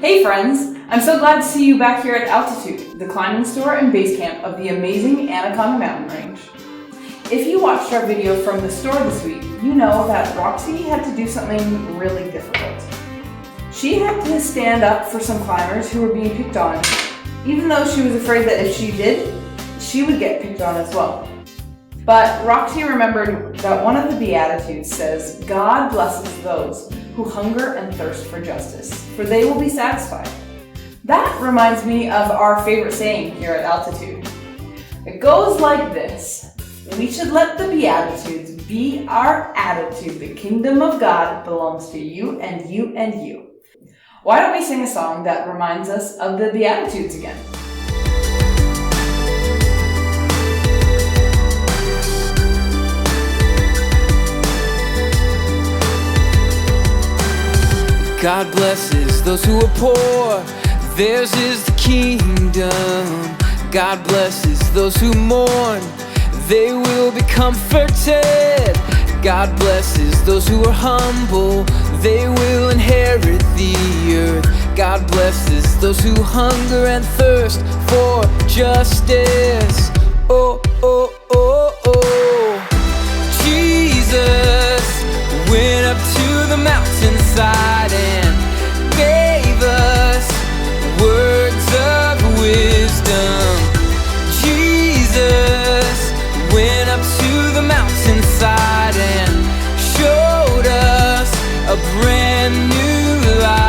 Hey friends, I'm so glad to see you back here at Altitude, the climbing store and base camp of the amazing Anaconda Mountain Range. If you watched our video from the store this week, you know that Roxy had to do something really difficult. She had to stand up for some climbers who were being picked on, even though she was afraid that if she did, she would get picked on as well. But Roxy remembered that one of the Beatitudes says, "God blesses those who hunger and thirst for justice, for they will be satisfied." That reminds me of our favorite saying here at Altitude. It goes like this: we should let the Beatitudes be our attitude. The kingdom of God belongs to you and you and you. Why don't we sing a song that reminds us of the Beatitudes again? God blesses those who are poor, theirs is the kingdom. God blesses those who mourn, they will be comforted. God blesses those who are humble, they will inherit the earth. God blesses those who hunger and thirst for justice. Oh, oh, oh, oh. Jesus went up to the mountainside and gave us words of wisdom. Jesus went up to the mountainside and showed us a brand new life.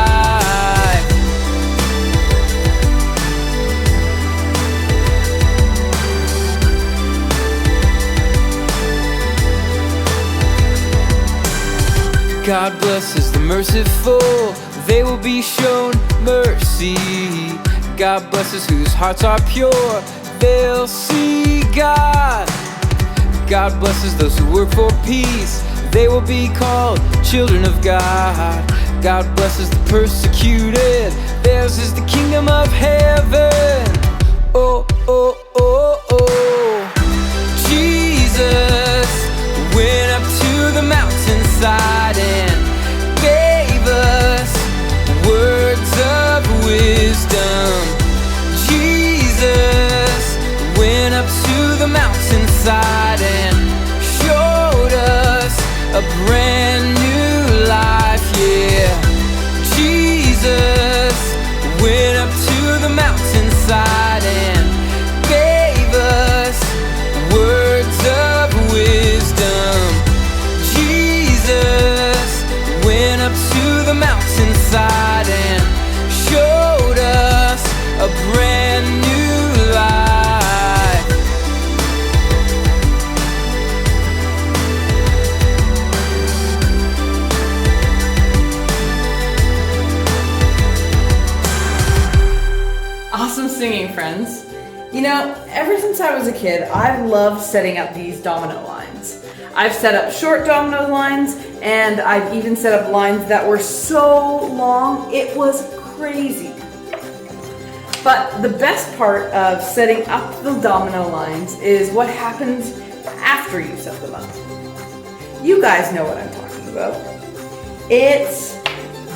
God blesses the merciful, they will be shown mercy. God blesses whose hearts are pure, they'll see God. God blesses those who work for peace, they will be called children of God. God blesses the persecuted, theirs is the kingdom of heaven. Oh, oh, oh, oh. Jesus went up to the mountainside and gave us words of wisdom. Jesus went up to the mountainside and showed us a brand new life, yeah. Jesus went up to the mountainside and gave us words of wisdom. Jesus went up to the mountainside and showed us a brand new life. Awesome singing, friends. You know, ever since I was a kid, I've loved setting up these domino lines. I've set up short domino lines, and I've even set up lines that were so long, it was crazy. But the best part of setting up the domino lines is what happens after you set them up. You guys know what I'm talking about. It's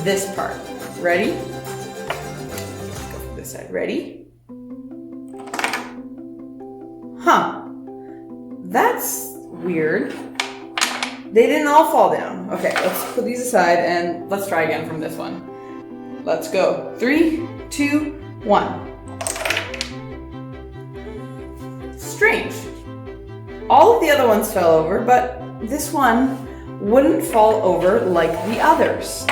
this part. Ready? Let's go from this side. Ready? Huh. That's weird. They didn't all fall down. Okay, let's put these aside and let's try again from this one. Let's go. 3, 2, 1. Strange. All of the other ones fell over, but this one wouldn't fall over like the others.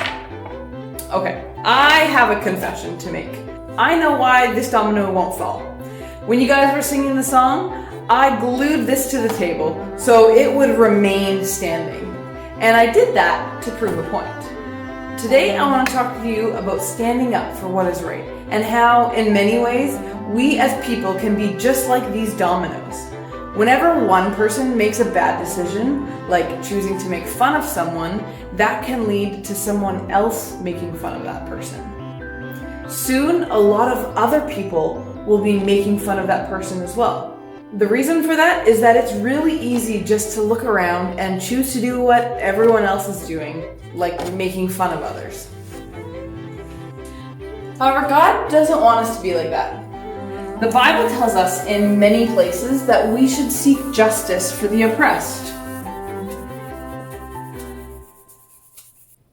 Okay, I have a confession to make. I know why this domino won't fall. When you guys were singing the song, I glued this to the table so it would remain standing. And I did that to prove a point. Today I want to talk to you about standing up for what is right and how, in many ways, we as people can be just like these dominoes. Whenever one person makes a bad decision, like choosing to make fun of someone, that can lead to someone else making fun of that person. Soon, a lot of other people will be making fun of that person as well. The reason for that is that it's really easy just to look around and choose to do what everyone else is doing, like making fun of others. However, God doesn't want us to be like that. The Bible tells us in many places that we should seek justice for the oppressed.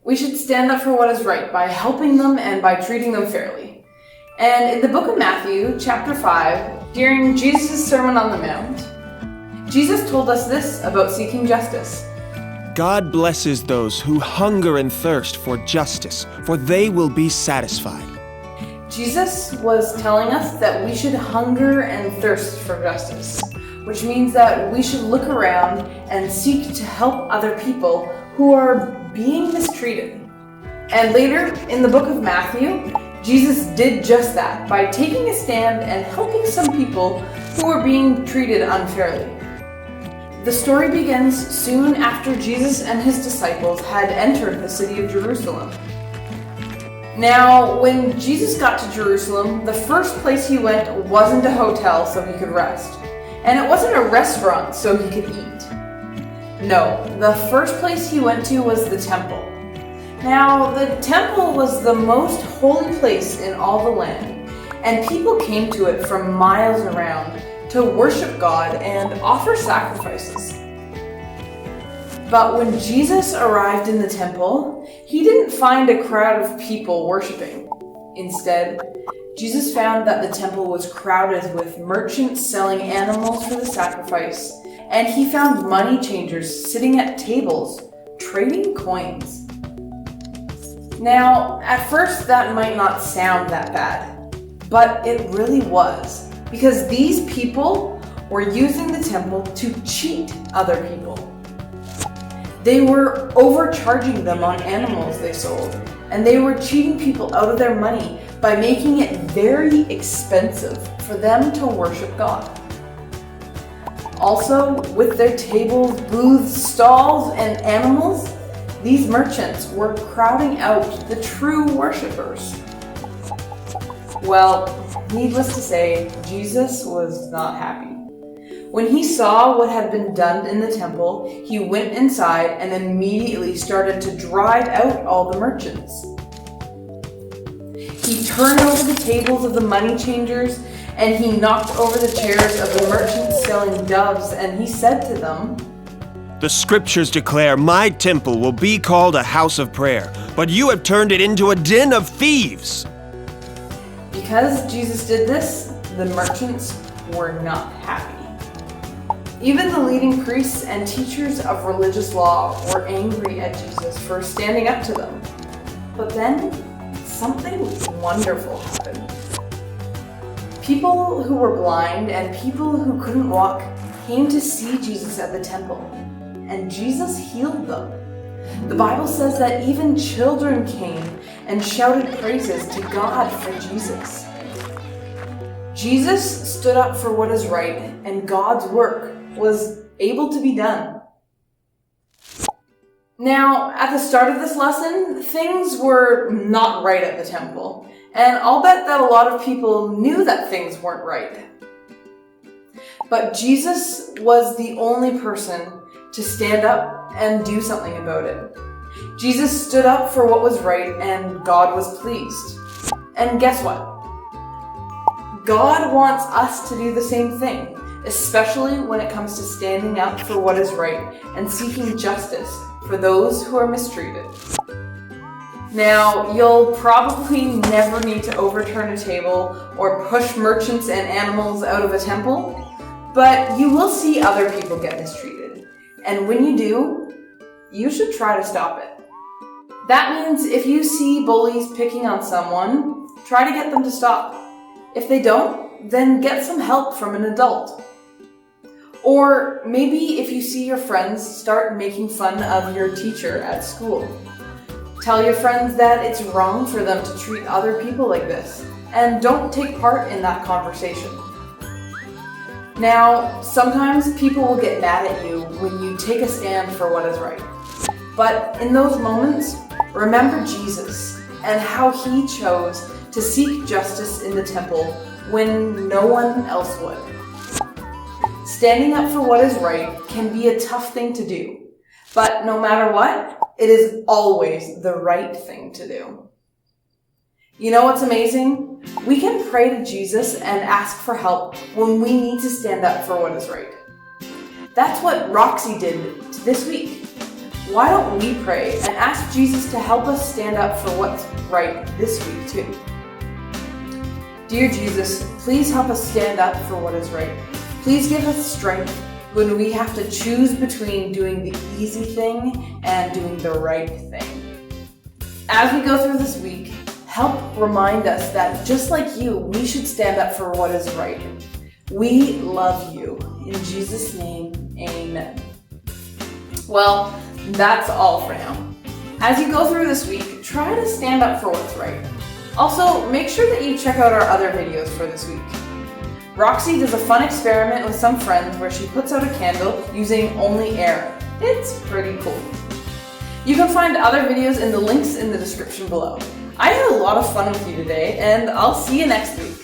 We should stand up for what is right by helping them and by treating them fairly. And in the book of Matthew, chapter 5, during Jesus' Sermon on the Mount, Jesus told us this about seeking justice. God blesses those who hunger and thirst for justice, for they will be satisfied. Jesus was telling us that we should hunger and thirst for justice, which means that we should look around and seek to help other people who are being mistreated. And later in the book of Matthew, Jesus did just that by taking a stand and helping some people who were being treated unfairly. The story begins soon after Jesus and his disciples had entered the city of Jerusalem. Now, when Jesus got to Jerusalem, the first place he went wasn't a hotel so he could rest. And it wasn't a restaurant so he could eat. No, the first place he went to was the temple. Now, the temple was the most holy place in all the land, and people came to it from miles around to worship God and offer sacrifices. But when Jesus arrived in the temple, he didn't find a crowd of people worshiping. Instead, Jesus found that the temple was crowded with merchants selling animals for the sacrifice, and he found money changers sitting at tables, trading coins. Now, at first that might not sound that bad, but it really was, because these people were using the temple to cheat other people. They were overcharging them on animals they sold, and they were cheating people out of their money by making it very expensive for them to worship God. Also, with their tables, booths, stalls, and animals, these merchants were crowding out the true worshipers. Well, needless to say, Jesus was not happy. When he saw what had been done in the temple, he went inside and immediately started to drive out all the merchants. He turned over the tables of the money changers, and he knocked over the chairs of the merchants selling doves, and he said to them, The scriptures declare my temple will be called a house of prayer, but you have turned it into a den of thieves. Because Jesus did this, the merchants were not happy. Even the leading priests and teachers of religious law were angry at Jesus for standing up to them. But then, something wonderful happened. People who were blind and people who couldn't walk came to see Jesus at the temple, and Jesus healed them. The Bible says that even children came and shouted praises to God for Jesus. Jesus stood up for what is right, and God's work was able to be done. Now, at the start of this lesson, things were not right at the temple, and I'll bet that a lot of people knew that things weren't right. But Jesus was the only person to stand up and do something about it. Jesus stood up for what was right, and God was pleased. And guess what? God wants us to do the same thing, especially when it comes to standing up for what is right and seeking justice for those who are mistreated. Now, you'll probably never need to overturn a table or push merchants and animals out of a temple, but you will see other people get mistreated. And when you do, you should try to stop it. That means if you see bullies picking on someone, try to get them to stop. If they don't, then get some help from an adult. Or maybe if you see your friends start making fun of your teacher at school, tell your friends that it's wrong for them to treat other people like this, and don't take part in that conversation. Now, sometimes people will get mad at you when you take a stand for what is right. But in those moments, remember Jesus and how he chose to seek justice in the temple when no one else would. Standing up for what is right can be a tough thing to do, but no matter what, it is always the right thing to do. You know what's amazing? We can pray to Jesus and ask for help when we need to stand up for what is right. That's what Roxy did this week. Why don't we pray and ask Jesus to help us stand up for what's right this week too? Dear Jesus, please help us stand up for what is right. Please give us strength when we have to choose between doing the easy thing and doing the right thing. As we go through this week, help remind us that just like you, we should stand up for what is right. We love you. In Jesus' name, amen. Well, that's all for now. As you go through this week, try to stand up for what's right. Also, make sure that you check out our other videos for this week. Roxy does a fun experiment with some friends where she puts out a candle using only air. It's pretty cool. You can find other videos in the links in the description below. I had a lot of fun with you today, and I'll see you next week.